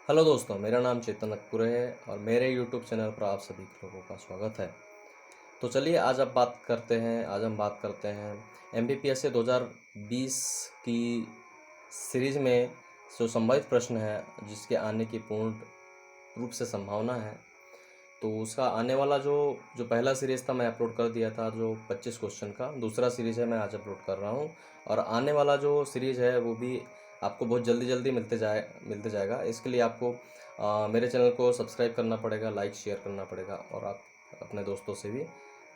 Hello दोस्तों, मेरा नाम चेतन नकपुरे है और मेरे यूट्यूब चैनल पर आप सभी लोगों का स्वागत है। तो चलिए आज हम बात करते हैं एमपीपीएससी 2020 की सीरीज में जो संभावित प्रश्न है जिसके आने की पूर्ण रूप से संभावना है। तो उसका आने वाला जो जो पहला सीरीज़ था मैं अपलोड कर दिया था, जो 25 क्वेश्चन का। दूसरा सीरीज़ है, मैं आज अपलोड कर रहा हूँ। और आने वाला जो सीरीज़ है वो भी आपको बहुत जल्दी जल्दी मिलते जाएगा। इसके लिए आपको मेरे चैनल को सब्सक्राइब करना पड़ेगा, लाइक शेयर करना पड़ेगा और आप अपने दोस्तों से भी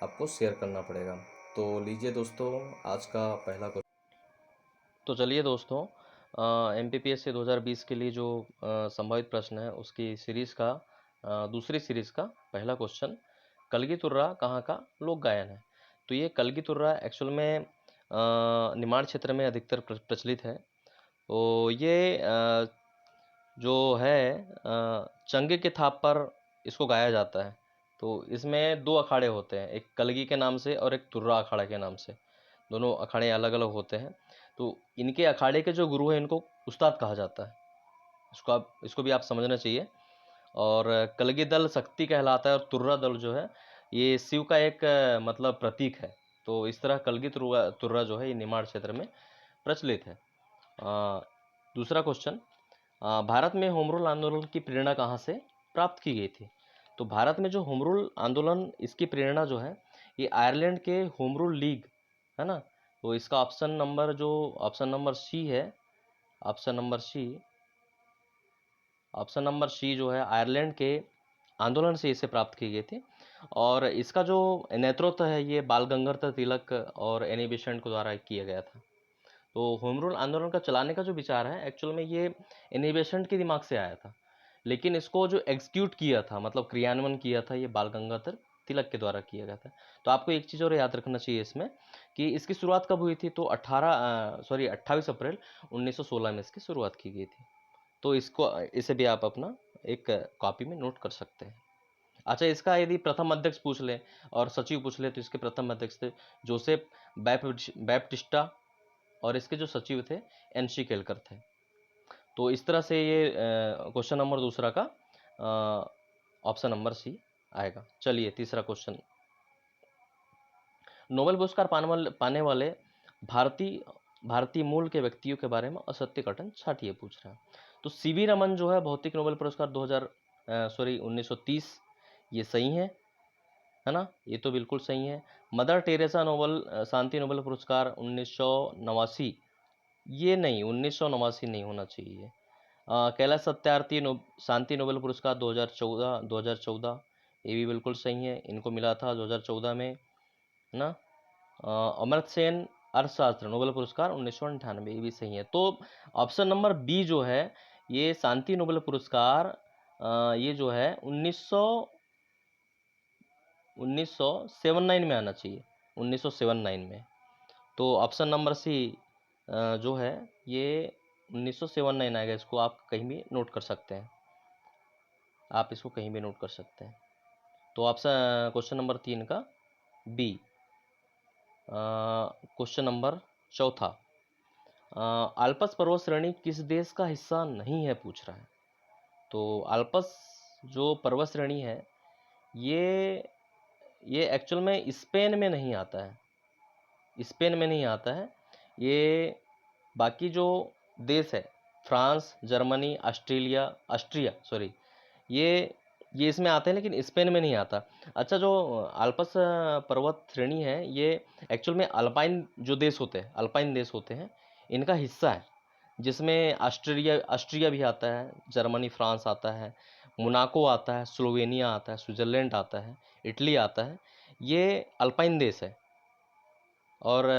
आपको शेयर करना पड़ेगा। तो लीजिए दोस्तों, आज का पहला क्वेश्चन। तो चलिए दोस्तों, M P P S C 2020 के लिए जो संभावित प्रश्न है उसकी सीरीज़ का दूसरी सीरीज़ का पहला क्वेश्चन, कलगी तुर्रा कहाँ का लोक गायन है। तो ये कलगी तुर्रा एक्चुअल में निमाड़ क्षेत्र में अधिकतर प्रचलित है। तो ये जो है चंगे के थाप पर इसको गाया जाता है। तो इसमें दो अखाड़े होते हैं, एक कलगी के नाम से और एक तुर्रा अखाड़ा के नाम से। दोनों अखाड़े अलग अलग होते हैं। तो इनके अखाड़े के जो गुरु हैं इनको उस्ताद कहा जाता है। इसको भी आप समझना चाहिए। और कलगी दल शक्ति कहलाता है और तुर्रा दल जो है ये शिव का एक मतलब प्रतीक है। तो इस तरह कलगी तुर्रा तुर्रा जो है ये निमाड़ क्षेत्र में प्रचलित है। दूसरा क्वेश्चन, भारत में होम रूल आंदोलन की प्रेरणा कहाँ से प्राप्त की गई थी। तो भारत में जो होम रूल आंदोलन, इसकी प्रेरणा जो है ये आयरलैंड के होम रूल लीग है ना। तो इसका ऑप्शन नंबर सी है। Option number C option number C जो है आयरलैंड के आंदोलन से इसे प्राप्त की गई थी। और इसका जो नेतृत्व है ये बाल गंगाधर तिलक और एनी बेसेंट के द्वारा किया गया था। तो होम रूल आंदोलन का चलाने का जो विचार है एक्चुअल में ये एनी बेसेंट के दिमाग से आया था, लेकिन इसको जो एग्जीक्यूट किया था मतलब क्रियान्वयन किया था ये बाल गंगाधर तिलक के द्वारा किया गया था। तो आपको एक चीज़ और याद रखना चाहिए इसमें कि इसकी शुरुआत कब हुई थी। तो 28 अप्रैल 1916 में इसकी शुरुआत की गई थी। तो इसे भी आप अपना एक कॉपी में नोट कर सकते हैं। अच्छा, इसका यदि प्रथम अध्यक्ष पूछ लें और सचिव पूछ लें तो इसके प्रथम अध्यक्ष थे जोसेफ बैप्टिस्टा और इसके जो सचिव थे एनसी केलकर थे। तो इस तरह से ये क्वेश्चन नंबर दूसरा का ऑप्शन नंबर सी आएगा। चलिए तीसरा क्वेश्चन, नोबेल पुरस्कार पाने वाले भारतीय भारतीय मूल के व्यक्तियों के बारे में असत्य कथन छाटिए पूछ रहा है। तो सीवी रमन जो है भौतिक नोबेल पुरस्कार 1930, ये सही है ना, ये तो बिल्कुल सही है। मदर टेरेसा शांति नोबेल पुरस्कार 1989, ये नहीं, 1989 नहीं होना चाहिए। कैलाश सत्यार्थी शांति नोबेल पुरस्कार 2014, ये भी बिल्कुल सही है, इनको मिला था 2014 में, है ना। अमर्त्य सेन अर्थशास्त्र नोबेल पुरस्कार 1998, ये भी सही है। तो ऑप्शन नंबर बी जो है ये शांति नोबेल पुरस्कार ये जो है 1979 में आना चाहिए, 1979 में। तो ऑप्शन नंबर सी जो है ये 1979 आएगा। इसको आप कहीं भी नोट कर सकते हैं, आप इसको कहीं भी नोट कर सकते हैं। तो ऑप्शन क्वेश्चन नंबर 3 का बी। क्वेश्चन नंबर चौथा, आल्पस पर्वत श्रेणी किस देश का हिस्सा नहीं है पूछ रहा है। तो आल्पस जो पर्वत श्रेणी है ये एक्चुअल में स्पेन में नहीं आता है, स्पेन में नहीं आता है। ये बाकी जो देश है फ्रांस, जर्मनी, ऑस्ट्रिया सॉरी, ये ये इसमें आते हैं लेकिन स्पेन में नहीं आता। अच्छा, जो आल्पस पर्वत श्रेणी है ये एक्चुअल में अल्पाइन जो देश होते हैं, अल्पाइन देश होते हैं, इनका हिस्सा है, जिसमें ऑस्ट्रिया भी आता है, जर्मनी फ्रांस आता है, मोनाको आता है, स्लोवेनिया आता है, स्विट्ज़रलैंड आता है, इटली आता है। ये अल्पाइन देश है। और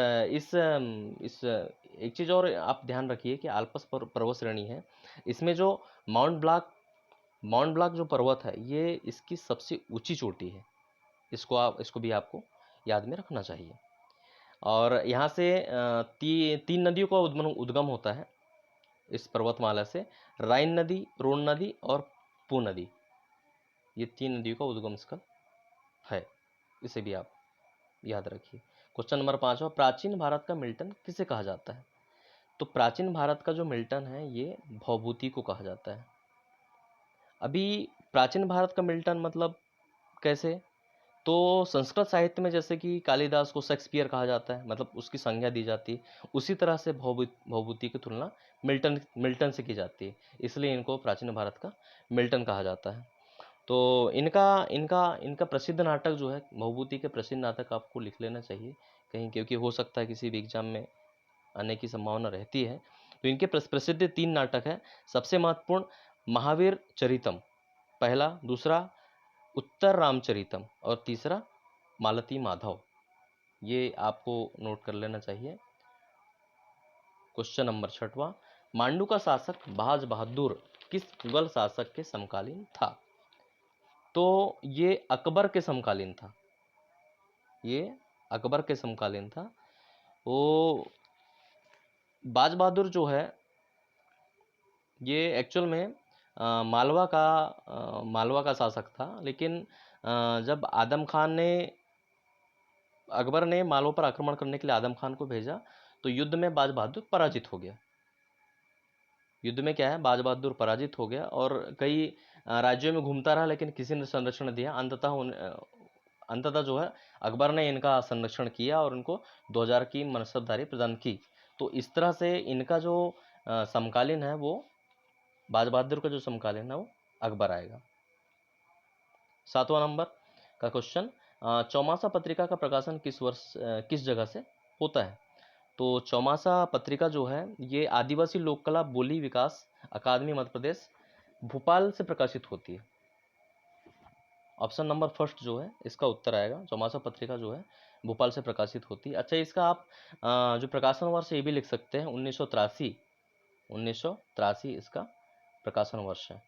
एक चीज़ और आप ध्यान रखिए कि आल्पस पर्वत श्रेणी है, इसमें जो माउंट ब्लाक जो पर्वत है ये इसकी सबसे ऊंची चोटी है। इसको भी आपको याद में रखना चाहिए। और यहाँ से तीन नदियों का उद्गम होता है इस पर्वतमाला से, राइन नदी, रोन नदी और पू नदी, ये तीन नदियों का उद्गम स्थल है, इसे भी आप याद रखिए। क्वेश्चन नंबर 5, प्राचीन भारत का मिल्टन किसे कहा जाता है। तो प्राचीन भारत का जो मिल्टन है ये भवभूति को कहा जाता है। अभी प्राचीन भारत का मिल्टन मतलब कैसे, तो संस्कृत साहित्य में जैसे कि कालिदास को शेक्सपियर कहा जाता है, मतलब उसकी संज्ञा दी जाती है, उसी तरह से भवभूति की तुलना मिल्टन मिल्टन से की जाती है, इसलिए इनको प्राचीन भारत का मिल्टन कहा जाता है। तो इनका इनका इनका प्रसिद्ध नाटक जो है, भवभूति के प्रसिद्ध नाटक आपको लिख लेना चाहिए कहीं, क्योंकि हो सकता है किसी भी एग्जाम में आने की संभावना रहती है। तो इनके प्रसिद्ध 3 नाटक हैं। सबसे महत्वपूर्ण महावीर चरितम पहला, दूसरा उत्तर रामचरितम और तीसरा मालती माधव। ये आपको नोट कर लेना चाहिए। क्वेश्चन नंबर 6वां, मांडू का शासक बाज बहादुर किस मुगल शासक के समकालीन था? तो ये अकबर के समकालीन था, ये अकबर के समकालीन था। वो बाज बहादुर जो है ये एक्चुअल में मालवा का शासक था, लेकिन जब अकबर ने मालवा पर आक्रमण करने के लिए आदम खान को भेजा, तो युद्ध में बाज बहादुर पराजित हो गया। युद्ध में क्या है, बाज बहादुर पराजित हो गया और कई राज्यों में घूमता रहा, लेकिन किसी ने संरक्षण दिया। अंततः जो है अकबर ने इनका संरक्षण किया और उनको 2000 की मनसबदारी प्रदान की। तो इस तरह से इनका जो समकालीन है, वो बाज बहादुर का जो समकालीन है वो अकबर आएगा। 7वां नंबर का क्वेश्चन, चौमासा पत्रिका का प्रकाशन किस जगह से होता है? तो चौमासा पत्रिका जो है ये आदिवासी लोक कला बोली विकास अकादमी मध्य प्रदेश भोपाल से प्रकाशित होती है। ऑप्शन नंबर फर्स्ट जो है इसका उत्तर आएगा। चौमासा पत्रिका जो है भोपाल से प्रकाशित होती है। अच्छा, इसका आप जो प्रकाशन वर्ष ये भी लिख सकते हैं, 1983 इसका प्रकाशन वर्ष है।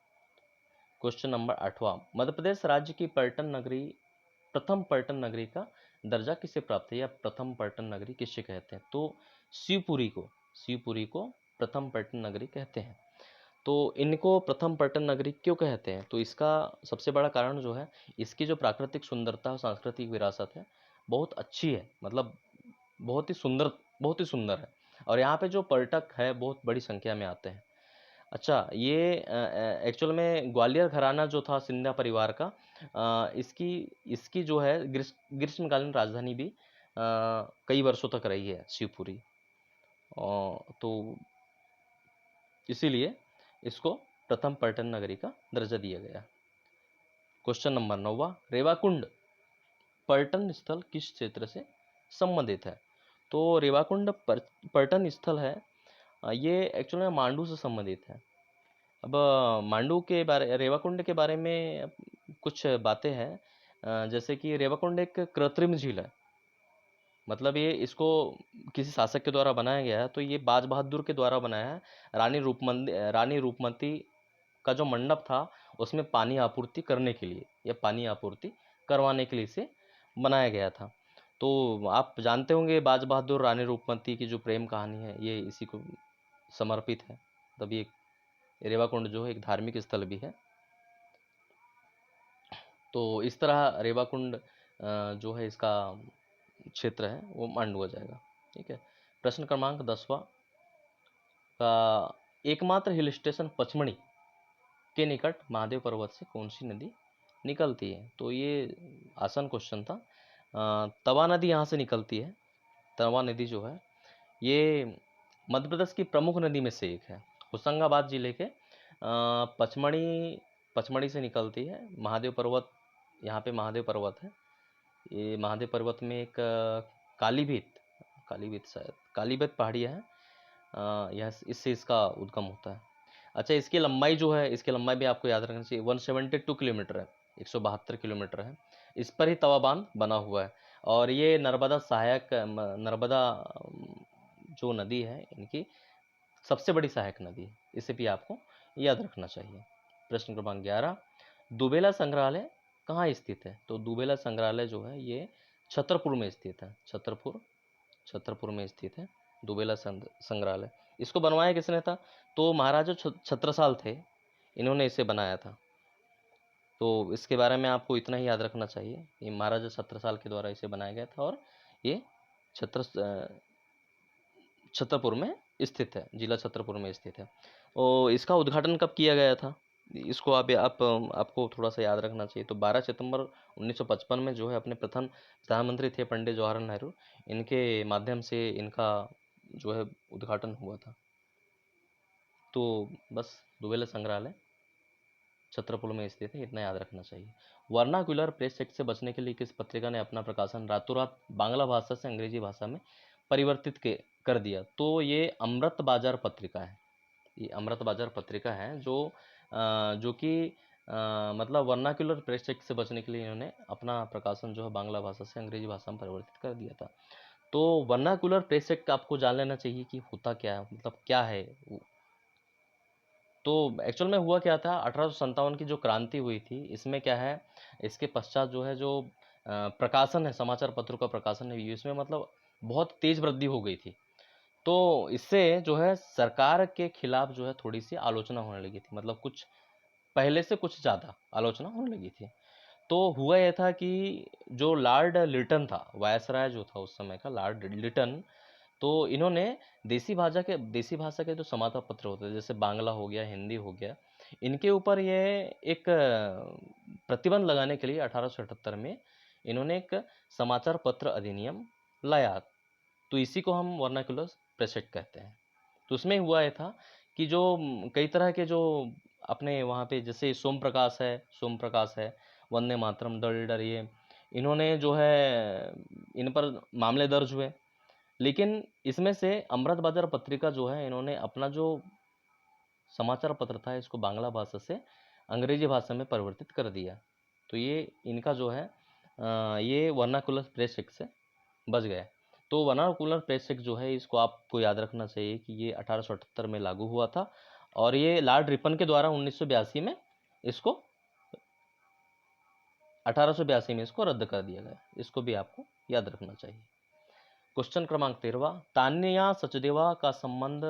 क्वेश्चन नंबर 8वां, मध्य प्रदेश राज्य की प्रथम पर्यटन नगरी का दर्जा किसे प्राप्त है, या प्रथम पर्यटन नगरी किसे कहते हैं? तो शिवपुरी को प्रथम पर्यटन नगरी कहते हैं। तो इनको प्रथम पर्यटन नगरी क्यों कहते हैं? तो इसका सबसे बड़ा कारण जो है, इसकी जो प्राकृतिक सुंदरता और सांस्कृतिक विरासत है बहुत अच्छी है, मतलब बहुत ही सुंदर है, और यहाँ पे जो पर्यटक है बहुत बड़ी संख्या में आते हैं। अच्छा, ये एक्चुअल में ग्वालियर घराना जो था सिंधिया परिवार का, इसकी इसकी जो है ग्रीष्मकालीन राजधानी भी कई वर्षों तक रही है शिवपुरी। तो इसीलिए इसको प्रथम पर्यटन नगरी का दर्जा दिया गया। क्वेश्चन नंबर 9वां, रेवाकुंड पर्यटन स्थल किस क्षेत्र से संबंधित है? तो रेवाकुंड पर्यटन स्थल है, ये एक्चुअल में मांडू से संबंधित है। अब रेवाकुंड के बारे में कुछ बातें हैं, जैसे कि रेवाकुंड एक कृत्रिम झील है, मतलब ये इसको किसी शासक के द्वारा बनाया गया है, तो ये बाज बहादुर के द्वारा बनाया है। रानी रूपमती का जो मंडप था उसमें पानी आपूर्ति करने के लिए या पानी आपूर्ति करवाने के लिए इसे बनाया गया था। तो आप जानते होंगे बाज बहादुर रानी रूपमती की जो प्रेम कहानी है ये इसी को समर्पित है। तब ये रेवाकुंड जो है एक धार्मिक स्थल भी है। तो इस तरह रेवाकुंड जो है इसका क्षेत्र है वो मांडू आ जाएगा। ठीक है। प्रश्न क्रमांक 10वां का, एकमात्र हिल स्टेशन पचमणी के निकट महादेव पर्वत से कौन सी नदी निकलती है? तो ये आसान क्वेश्चन था। तवा नदी यहाँ से निकलती है। तवा नदी जो है ये मध्य प्रदेश की प्रमुख नदी में से एक है। होशंगाबाद जिले के पचमणी से निकलती है। महादेव पर्वत, यहाँ पे महादेव पर्वत है। ये महादेव पर्वत में एक कालीभीत पहाड़ियाँ है, यह इससे इसका उद्गम होता है। अच्छा, इसकी लंबाई भी आपको याद रखना चाहिए, 172 किलोमीटर है, 172 किलोमीटर है। इस पर ही तवा बांध बना हुआ है, और ये नर्मदा जो नदी है इनकी सबसे बड़ी सहायक नदी है। इसे भी आपको याद रखना चाहिए। प्रश्न क्रमांक 11, दुबेला संग्रहालय कहाँ स्थित है? तो दुबेला संग्रहालय जो है ये छतरपुर में स्थित है। छतरपुर में स्थित है दुबेला संग्रहालय। इसको बनवाया किसने था? तो महाराजा छत्रसाल थे, इन्होंने इसे बनाया था। तो इसके बारे में आपको इतना ही याद रखना चाहिए, ये महाराजा छत्रसाल के द्वारा इसे बनाया गया था, और ये छतरपुर में स्थित है, जिला छतरपुर में स्थित है। और इसका उद्घाटन कब किया गया था? इसको आपको थोड़ा सा याद रखना चाहिए। तो 12 सितंबर 1955 में जो है अपने प्रथम प्रधानमंत्री थे पंडित जवाहरलाल नेहरू, इनके माध्यम से इनका जो है उद्घाटन हुआ था। तो बस दुबेला संग्रहालय छत्रपुर में स्थित है, इतना याद रखना चाहिए। वर्नाक्युलर प्रेस एक्ट से बचने के लिए किस पत्रिका ने अपना प्रकाशन रातों रात बांग्ला भाषा से अंग्रेजी भाषा में परिवर्तित कर दिया? तो ये अमृत बाजार पत्रिका है। ये अमृत बाजार पत्रिका है जो कि मतलब वर्नाक्युलर प्रेस एक्ट से बचने के लिए इन्होंने अपना प्रकाशन जो है बांग्ला भाषा से अंग्रेजी भाषा में परिवर्तित कर दिया था। तो वर्नाक्युलर प्रेस एक्ट आपको जान लेना चाहिए कि होता क्या है, मतलब क्या है वो। तो एक्चुअल में हुआ क्या था, 1857 की जो क्रांति हुई थी, इसमें क्या है, इसके पश्चात जो है जो प्रकाशन है, समाचार पत्रों का प्रकाशन है, इसमें मतलब बहुत तेज वृद्धि हो गई थी। तो इससे जो है सरकार के खिलाफ जो है थोड़ी सी आलोचना होने लगी थी, मतलब कुछ पहले से कुछ ज़्यादा आलोचना होने लगी थी। तो हुआ यह था कि जो लॉर्ड लिटन था, वायसराय जो था उस समय का, लॉर्ड लिटन, तो इन्होंने देसी भाषा के जो समाचार पत्र होते हैं, जैसे बांग्ला हो गया, हिंदी हो गया, इनके ऊपर ये एक प्रतिबंध लगाने के लिए 1878 में इन्होंने एक समाचार पत्र अधिनियम लाया। तो इसी को हम वर्नाक्युलर प्रेस एक्ट कहते हैं। तो उसमें हुआ ये था कि जो कई तरह के जो अपने वहाँ पे जैसे सोम प्रकाश है, वंदे मातरम, द लीडर, ये इन्होंने जो है इन पर मामले दर्ज हुए। लेकिन इसमें से अमृत बाजार पत्रिका जो है, इन्होंने अपना जो समाचार पत्र था इसको बांग्ला भाषा से अंग्रेजी भाषा में परिवर्तित कर दिया। तो ये इनका जो है ये वर्नाकुलर प्रेस एक्ट से बच गए। तो वर्नाकुलर प्रेस एक्ट जो है इसको आपको याद रखना चाहिए कि ये 1878 में लागू हुआ था, और ये लॉर्ड रिपन के द्वारा 1982 में इसको 1882 में इसको रद्द कर दिया गया। इसको भी आपको याद रखना चाहिए। क्वेश्चन क्रमांक 13, तान्या सचदेवा का संबंध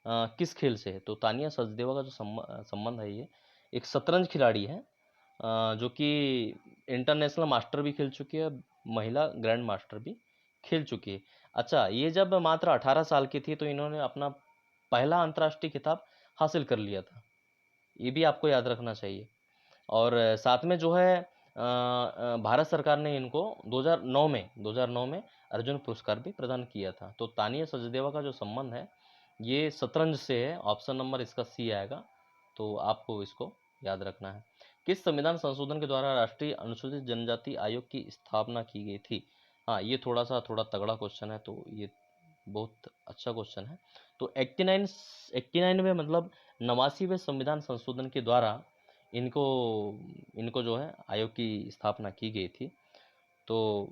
किस खेल से है? तो तान्या सचदेवा का जो संबंध है, ये एक शतरंज खिलाड़ी है जो कि इंटरनेशनल मास्टर भी खेल चुकी है, महिला ग्रैंड मास्टर भी खेल चुकी है। अच्छा, ये जब मात्र 18 साल की थी तो इन्होंने अपना पहला अंतर्राष्ट्रीय खिताब हासिल कर लिया था, ये भी आपको याद रखना चाहिए। और साथ में जो है भारत सरकार ने इनको 2009 में अर्जुन पुरस्कार भी प्रदान किया था। तो तानिया सचदेवा का जो संबंध है ये शतरंज से है, ऑप्शन नंबर इसका सी आएगा। तो आपको इसको याद रखना है। किस संविधान संशोधन के द्वारा राष्ट्रीय अनुसूचित जनजाति आयोग की स्थापना की गई थी? हाँ, ये थोड़ा तगड़ा क्वेश्चन है, तो ये बहुत अच्छा क्वेश्चन है। तो 89 में मतलब 89वें संविधान संशोधन के द्वारा इनको इनको जो है आयोग की स्थापना की गई थी। तो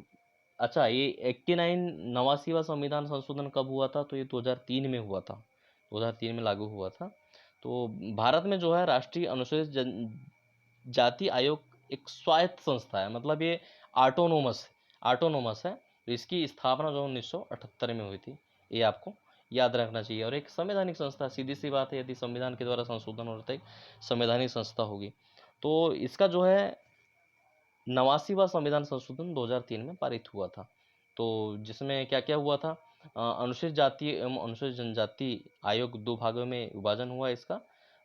अच्छा, ये 89 89वां संविधान संशोधन कब हुआ था? तो ये 2003 में हुआ था, 2003 में लागू हुआ था। तो भारत में जो है राष्ट्रीय अनुसूचित जाति आयोग एक स्वायत्त संस्था है, मतलब ये ऑटोनोमस है। तो इसकी स्थापना जो 1978 में हुई थी, ये आपको याद रखना चाहिए। और एक संवैधानिक संस्था, सीधी सी बात है, यदि संविधान के द्वारा संशोधन होता है, संवैधानिक संस्था होगी। तो इसका जो है 89वां संविधान संशोधन 2003 में पारित हुआ था। तो जिसमें क्या क्या हुआ था, अनुसूचित जाति एवं अनुसूचित जनजाति आयोग 2 भागों में विभाजन हुआ इसका।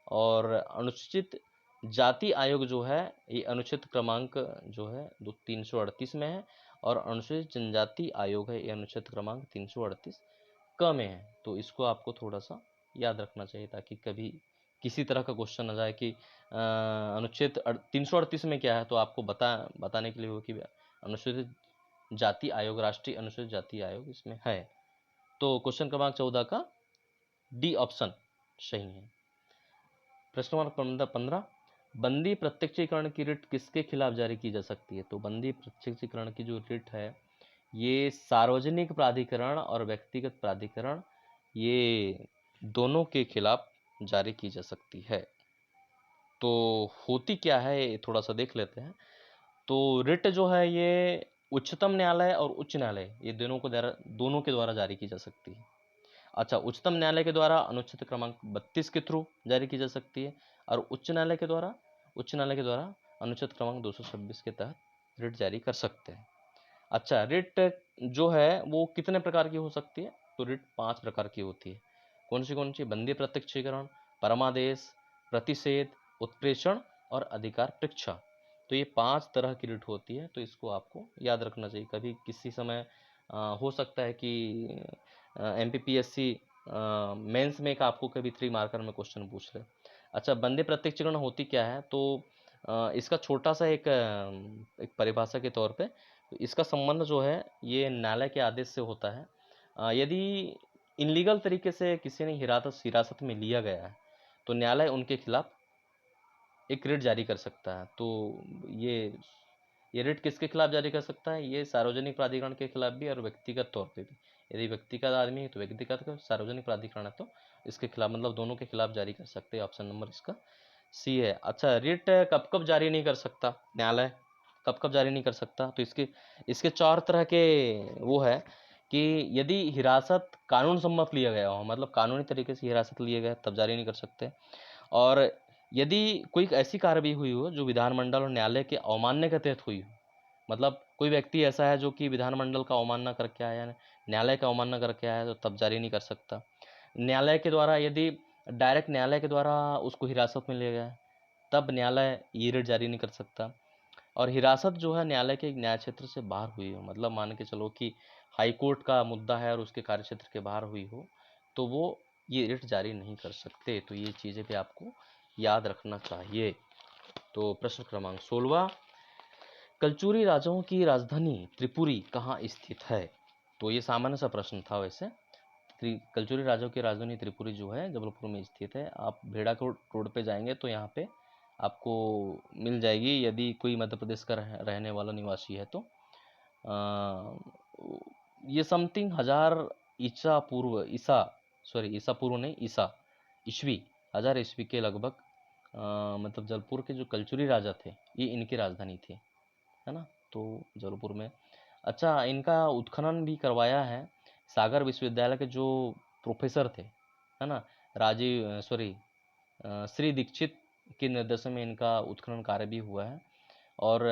और अनुसूचित जाति आयोग जो है ये अनुच्छेद क्रमांक जो है 338 में है, और अनुसूचित जनजाति आयोग है ये अनुच्छेद क्रमांक 338 क में है। तो इसको आपको थोड़ा सा याद रखना चाहिए, ताकि कभी किसी तरह का क्वेश्चन आ जाए कि अनुच्छेद 338 में क्या है, तो आपको बताने के लिए हो कि अनुसूचित जाति आयोग, राष्ट्रीय अनुसूचित जाति आयोग इसमें है। तो क्वेश्चन क्रमांक 14 का डी ऑप्शन सही है। प्रश्न नंबर 15, बंदी प्रत्यक्षीकरण की रिट किसके खिलाफ जारी की जा सकती है? तो बंदी प्रत्यक्षीकरण की जो रिट है ये सार्वजनिक प्राधिकरण और व्यक्तिगत प्राधिकरण, ये दोनों के खिलाफ जारी की जा सकती है। तो होती क्या है ये थोड़ा सा देख लेते हैं। तो रिट जो है ये उच्चतम न्यायालय और उच्च न्यायालय, ये दोनों के द्वारा जारी की जा सकती है। अच्छा, उच्चतम न्यायालय के द्वारा अनुच्छेद क्रमांक 32 के थ्रू जारी की जा सकती है, और उच्च न्यायालय के द्वारा अनुच्छेद क्रमांक 226 के तहत रिट जारी कर सकते हैं। अच्छा, रिट जो है वो कितने प्रकार की हो सकती है? तो रिट 5 प्रकार की होती है। कौन सी? बंदी प्रत्यक्षीकरण, परमादेश, प्रतिषेध, उत्प्रेषण और अधिकार परीक्षा। तो ये 5 तरह की रिट होती है, तो इसको आपको याद रखना चाहिए। कभी किसी समय हो सकता है कि एमपीपीएससी मेंस में का आपको कभी 3 मार्कर में क्वेश्चन पूछ ले। अच्छा, बंदे प्रत्यक्षीकरण होती क्या है? तो इसका छोटा सा एक परिभाषा के तौर पे, तो इसका संबंध जो है ये न्यायालय के आदेश से होता है। यदि इनलीगल तरीके से किसी ने हिरासत में लिया गया है, तो न्यायालय उनके खिलाफ एक रिट जारी कर सकता है। तो ये रिट किसके खिलाफ जारी कर सकता है? ये सार्वजनिक प्राधिकरण के खिलाफ भी और व्यक्तिगत तौर पे भी। यदि व्यक्तिगत आदमी है तो व्यक्तिगत का, सार्वजनिक प्राधिकरण है तो इसके खिलाफ, मतलब दोनों के खिलाफ जारी कर सकते हैं। ऑप्शन नंबर इसका सी है। अच्छा, रिट कब कब जारी नहीं कर सकता न्यायालय? कब कब जारी नहीं कर सकता? तो इसके 4 तरह के वो है कि यदि हिरासत कानून सम्मत लिया गया हो, मतलब कानूनी तरीके से हिरासत लिए गए, तब जारी नहीं कर सकते। और यदि कोई ऐसी कार्रवाई हुई हो जो विधानमंडल और न्यायालय के अवमानना के तहत हुई हो, मतलब कोई व्यक्ति ऐसा है जो कि विधानमंडल का अवमानना करके आया है, न्यायालय का अवमानना करके आया है, तो तब जारी नहीं कर सकता। न्यायालय के द्वारा, यदि डायरेक्ट न्यायालय के द्वारा उसको हिरासत में लिया गया है, तब न्यायालय ये रिट जारी नहीं कर सकता। और हिरासत जो है न्यायालय के न्याय क्षेत्र से बाहर हुई हो, मतलब मान के चलो कि हाई कोर्ट का मुद्दा है और उसके कार्य क्षेत्र के बाहर हुई हो, तो वो ये रिट जारी नहीं कर सकते। तो ये चीज़ें भी आपको याद रखना चाहिए। तो प्रश्न क्रमांक 16, कलचुरी राजाओं की राजधानी त्रिपुरी कहाँ स्थित है? तो ये सामान्य सा प्रश्न था वैसे। कलचुरी राजाओं की राजधानी त्रिपुरी जो है जबलपुर में स्थित है। आप भेड़ाकोट रोड पे जाएंगे तो यहाँ पे आपको मिल जाएगी, यदि कोई मध्य प्रदेश का रहने वाला निवासी है तो। ये समथिंग 1000 ईसा पूर्व नहीं, ईस्वी 1000 ईस्वी के लगभग, मतलब जबलपुर के जो कलचुरी राजा थे, ये इनकी राजधानी थी, है ना। तो जबलपुर में, अच्छा, इनका उत्खनन भी करवाया है सागर विश्वविद्यालय के जो प्रोफेसर थे, है ना, श्री दीक्षित के निर्देशन में इनका उत्खनन कार्य भी हुआ है। और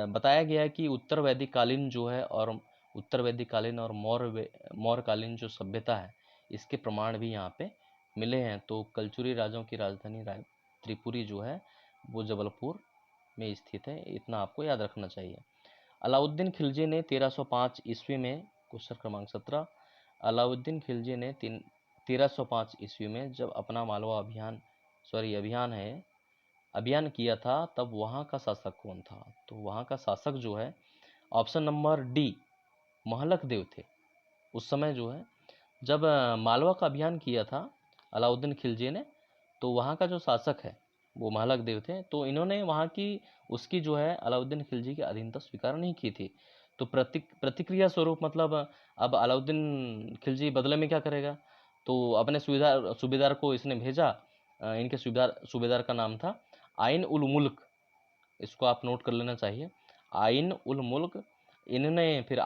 बताया गया है कि उत्तर वैदिक कालीन जो है, और उत्तर वैदिक कालीन और मौर्य कालीन जो सभ्यता है, इसके प्रमाण भी यहाँ पे मिले हैं। तो कलचुरी राजाओं की राजधानी त्रिपुरी जो है वो जबलपुर में स्थित है, इतना आपको याद रखना चाहिए। अलाउद्दीन खिलजी ने 1305 ईस्वी में, क्वेश्चन क्रमांक 17, अलाउद्दीन खिलजी ने 1305 ईस्वी में जब अपना मालवा अभियान किया था, तब वहाँ का शासक कौन था? तो वहाँ का शासक जो है, ऑप्शन नंबर डी, महलक देव थे। उस समय जो है जब मालवा का अभियान किया था अलाउद्दीन खिलजी ने, तो वहाँ का जो शासक है वो महलक देव थे। तो इन्होंने वहाँ की उसकी जो है अलाउद्दीन खिलजी की अधीनता स्वीकार नहीं की थी। तो प्रतिक्रिया स्वरूप, मतलब अब अलाउद्दीन खिलजी बदले में क्या करेगा, तो अपने सूबेदार को इसने भेजा। इनके सूबेदार का नाम था आइन उल मुल्क। इसको आप नोट कर लेना चाहिए, आइन उल मुल्क। इन्होंने फिर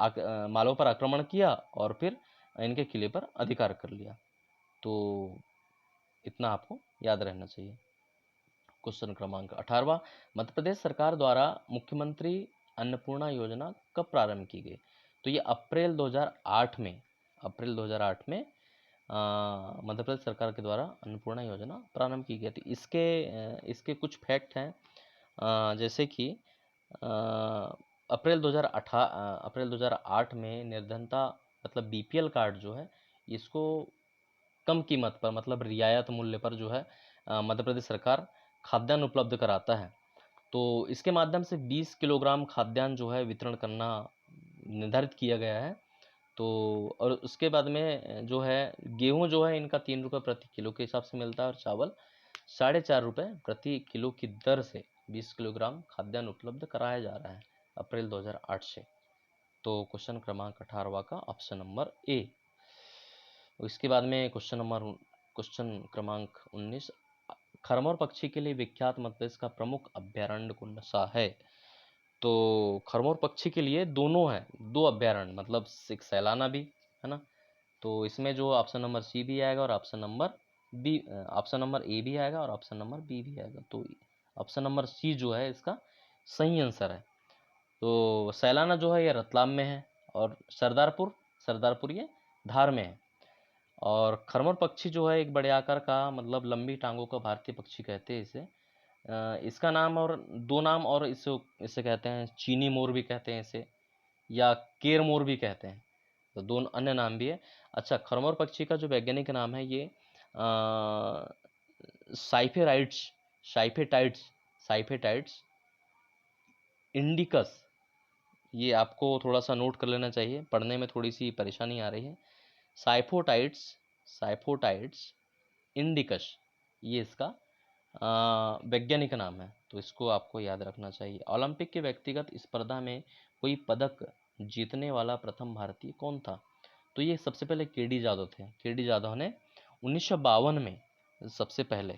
मालवा पर आक्रमण किया और फिर इनके किले पर अधिकार कर लिया। तो इतना आपको याद रहना चाहिए। क्वेश्चन क्रमांक 18, मध्य प्रदेश सरकार द्वारा मुख्यमंत्री अन्नपूर्णा योजना कब प्रारंभ की गई? तो ये अप्रैल 2008 में मध्य प्रदेश सरकार के द्वारा अन्नपूर्णा योजना प्रारंभ की गई थी। इसके कुछ फैक्ट हैं, जैसे कि अप्रैल 2008 में निर्धनता, मतलब बीपीएल कार्ड जो है, इसको कम कीमत पर, मतलब रियायत मूल्य पर जो है मध्य प्रदेश सरकार खाद्यान्न उपलब्ध कराता है। तो इसके माध्यम से 20 किलोग्राम खाद्यान्न जो है वितरण करना निर्धारित किया गया है। तो और उसके बाद में जो है गेहूं जो है इनका 3 रुपये प्रति किलो के हिसाब से मिलता है, और चावल 4.5 रुपये प्रति किलो की दर से 20 किलोग्राम खाद्यान्न उपलब्ध कराया जा रहा है अप्रैल 2008 से। तो क्वेश्चन क्रमांक 18 का ऑप्शन नंबर ए। इसके बाद में क्वेश्चन क्रमांक 19, खरमोर पक्षी के लिए विख्यात मध्य प्रदेश का प्रमुख अभ्यारण्य कौन सा है? तो खरमोर पक्षी के लिए दोनों हैं, 2 अभ्यारण्य, मतलब एक सैलाना भी है ना। तो इसमें जो ऑप्शन नंबर सी भी आएगा और ऑप्शन नंबर ए भी आएगा और ऑप्शन नंबर बी भी आएगा। तो ऑप्शन नंबर सी जो है इसका सही आंसर है। तो सैलाना जो है ये रतलाम में है, और सरदारपुर ये धार में है। और खरमोर पक्षी जो है एक बड़े आकार का, मतलब लंबी टांगों का भारतीय पक्षी कहते हैं इसे। इसका नाम और दो नाम और इसे कहते हैं चीनी मोर भी कहते हैं इसे, या केर मोर भी कहते हैं, तो दो अन्य नाम भी है। अच्छा, खरमोर पक्षी का जो वैज्ञानिक नाम है ये साइफेराइट्स साइफेटाइट्स साइफेटाइट्स इंडिकस, ये आपको थोड़ा सा नोट कर लेना चाहिए, पढ़ने में थोड़ी सी परेशानी आ रही है। साइफोटाइट्स साइफोटाइट्स इंडिकस, ये इसका वैज्ञानिक नाम है, तो इसको आपको याद रखना चाहिए। ओलंपिक के व्यक्तिगत स्पर्धा में कोई पदक जीतने वाला प्रथम भारतीय कौन था? तो ये सबसे पहले केडी जादव थे। केडी जादव ने 1952 में सबसे पहले,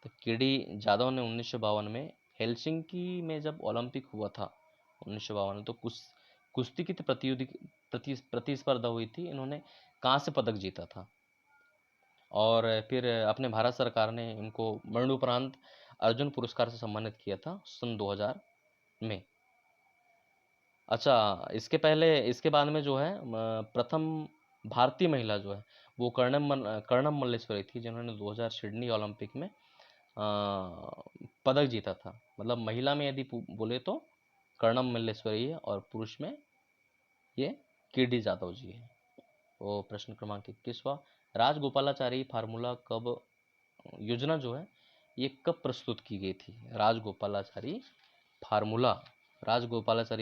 तो केडी जादव ने 1952 में हेलसिंकी में जब ओलंपिक हुआ था 1952 में, तो कुश्ती की प्रतिस्पर्धा हुई थी, इन्होंने कांस्य पदक जीता था। और फिर अपने भारत सरकार ने इनको मरणोपरांत अर्जुन पुरस्कार से सम्मानित किया था सन 2000 में। अच्छा, इसके बाद में जो है प्रथम भारतीय महिला जो है वो कर्णम मल्लेश्वरी थी, जिन्होंने 2000 सिडनी ओलंपिक में पदक जीता था। मतलब महिला में यदि बोले तो कर्णम मल्लेश्वरी है, और पुरुष में ये केडी जादव जी है। वो प्रश्न क्रमांक 21वां, राजगोपालाचारी फार्मूला योजना जो है ये कब प्रस्तुत की गई थी? राजगोपालाचारी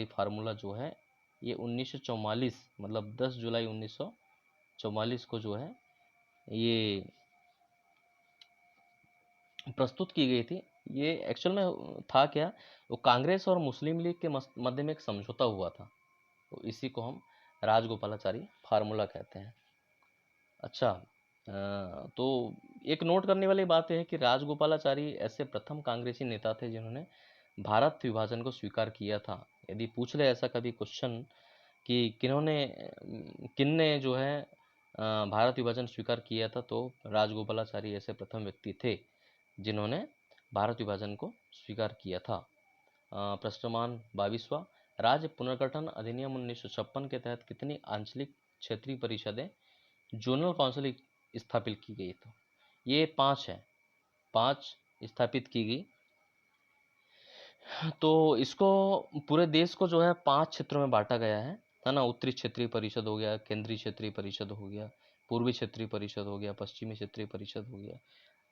फार्मूला जो है ये 1944, मतलब 10 जुलाई 1944 को जो है ये प्रस्तुत की गई थी। ये एक्चुअल में था क्या, वो कांग्रेस और मुस्लिम लीग के मध्य में एक समझौता हुआ था, तो इसी को हम राजगोपालाचारी फार्मूला कहते हैं। अच्छा, तो एक नोट करने वाली बात यह है कि राजगोपालाचारी ऐसे प्रथम कांग्रेसी नेता थे जिन्होंने भारत विभाजन को स्वीकार किया था। यदि पूछ ले ऐसा कभी क्वेश्चन कि किनने जो है भारत विभाजन स्वीकार किया था, तो राजगोपालाचारी ऐसे प्रथम व्यक्ति थे जिन्होंने भारत विभाजन को स्वीकार किया था। प्रश्न क्रमांक 22वां, राज्य पुनर्गठन अधिनियम 1956 के तहत कितनी आंचलिक क्षेत्रीय परिषदें जोनल काउंसिल स्थापित की गई? तो ये 5 है, 5 स्थापित की गई। तो इसको पूरे देश को जो है 5 क्षेत्रों में बांटा गया है ना। उत्तरी क्षेत्रीय परिषद हो गया, केंद्रीय क्षेत्रीय परिषद हो गया, पूर्वी क्षेत्रीय परिषद हो गया, पश्चिमी क्षेत्रीय परिषद हो गया,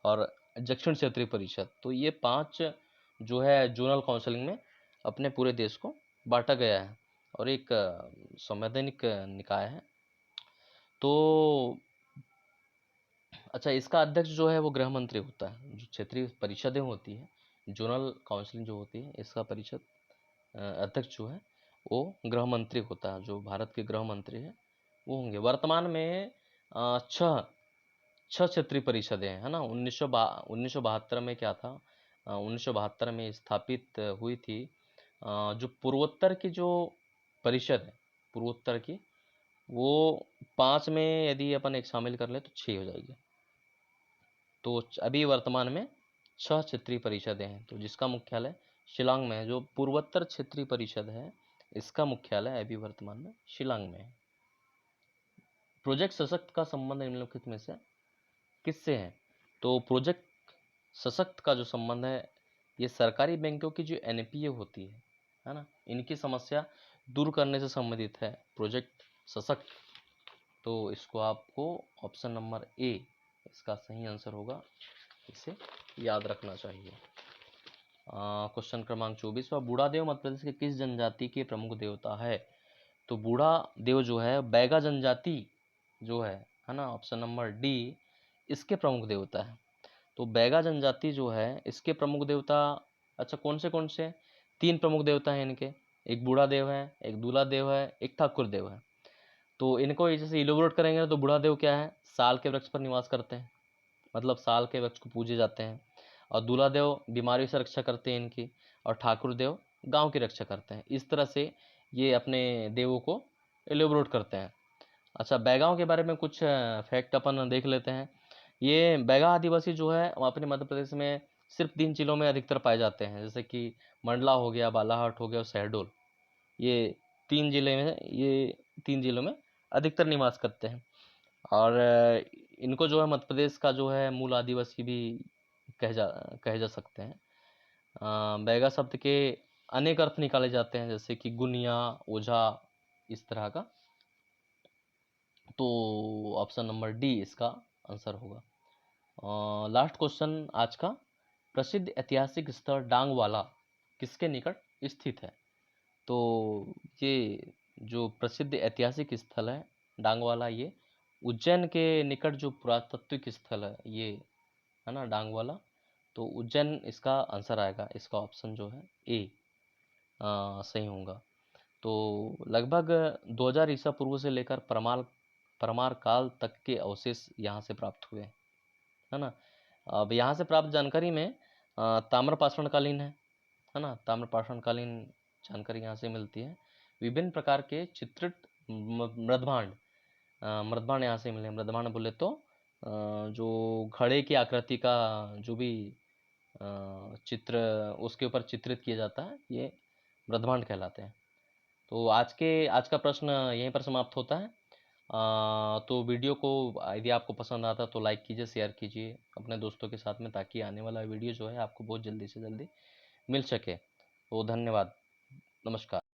और दक्षिण क्षेत्रीय परिषद। तो ये 5 जो है जोनल काउंसिलिंग में अपने पूरे देश को बांटा गया है, और एक संवैधानिक निकाय है। तो अच्छा, इसका अध्यक्ष जो है वो गृह मंत्री होता है। जो क्षेत्रीय परिषदें होती है, जोनल काउंसिलिंग जो होती है, इसका परिषद अध्यक्ष जो है वो गृह मंत्री होता है। जो भारत के गृह मंत्री है वो होंगे। वर्तमान में छह क्षेत्रीय परिषदें हैं, है ना। 1972 में क्या था, 1972 में स्थापित हुई थी जो पूर्वोत्तर की जो परिषद है, पूर्वोत्तर की, वो 5 में यदि अपन एक शामिल कर ले तो 6 हो जाएगी। तो अभी वर्तमान में 6 क्षेत्रीय परिषदें हैं, तो जिसका मुख्यालय शिलांग में है। जो पूर्वोत्तर क्षेत्रीय परिषद है इसका मुख्यालय अभी वर्तमान में शिलांग में है। प्रोजेक्ट सशक्त का संबंध निम्नलिखित में से किससे है? तो प्रोजेक्ट सशक्त का जो संबंध है ये सरकारी बैंकों की जो एनपीए होती है ना, इनकी समस्या दूर करने से संबंधित है प्रोजेक्ट सशक्त। तो इसको आपको ऑप्शन नंबर ए इसका सही आंसर होगा, इसे याद रखना चाहिए। क्वेश्चन क्रमांक 24वां, बूढ़ा देव मध्य प्रदेश के किस जनजाति के प्रमुख देवता है? तो बूढ़ा देव जो है बैगा जनजाति जो है ना, ऑप्शन नंबर डी इसके प्रमुख देवता है। तो बैगा जनजाति जो है इसके प्रमुख देवता, अच्छा कौन से 3 प्रमुख देवता हैं इनके, एक बूढ़ा देव है, एक दूल्हा देव है, एक ठाकुर देव है। तो इनको जैसे इलोबोरेट करेंगे तो बूढ़ा देव क्या है, साल के वृक्ष पर निवास करते हैं, मतलब साल के वृक्ष को पूजे जाते हैं। और दूल्हा देव बीमारियों से रक्षा करते हैं इनकी, और ठाकुर देव गांव की रक्षा करते हैं। इस तरह से ये अपने देवों को एलोबोरेट करते हैं। अच्छा, बैगाओं के बारे में कुछ फैक्ट अपन देख लेते हैं। ये बैगा आदिवासी जो है वो अपने मध्य प्रदेश में सिर्फ 3 जिलों में अधिकतर पाए जाते हैं, जैसे कि मंडला हो गया, बालाघाट हो गया और शहडोल। ये 3 जिलों में अधिकतर निवास करते हैं। और इनको जो है मध्य प्रदेश का जो है मूल आदिवासी भी कहे जा सकते हैं। बैगा शब्द के अनेक अर्थ निकाले जाते हैं, जैसे कि गुनिया, ओझा, इस तरह का। तो ऑप्शन नंबर डी इसका आंसर होगा। लास्ट क्वेश्चन आज का, प्रसिद्ध ऐतिहासिक स्थल डांगवाला किसके निकट स्थित है? तो ये जो प्रसिद्ध ऐतिहासिक स्थल है डांगवाला, ये उज्जैन के निकट जो पुरातात्विक स्थल है ये, है ना, डांगवाला। तो उज्जैन इसका आंसर आएगा, इसका ऑप्शन जो है ए सही होगा। तो लगभग 2000 ईसा पूर्व से लेकर परमार काल तक के अवशेष यहाँ से प्राप्त हुए, है ना। अब यहाँ से प्राप्त जानकारी में ताम्रपाषाणकालीन है ना, ताम्रपाषाणकालीन जानकारी यहाँ से मिलती है। विभिन्न प्रकार के चित्रित मृदभांड मृदभांड यहाँ से मिले। मृदभांड बोले तो जो घड़े की आकृति का जो भी चित्र उसके ऊपर चित्रित किया जाता है, ये मृदभांड कहलाते हैं। तो आज का प्रश्न यहीं पर समाप्त होता है। तो वीडियो को यदि आपको पसंद आता तो लाइक कीजिए, शेयर कीजिए अपने दोस्तों के साथ में, ताकि आने वाला वीडियो जो है आपको बहुत जल्दी से जल्दी मिल सके। तो धन्यवाद, नमस्कार।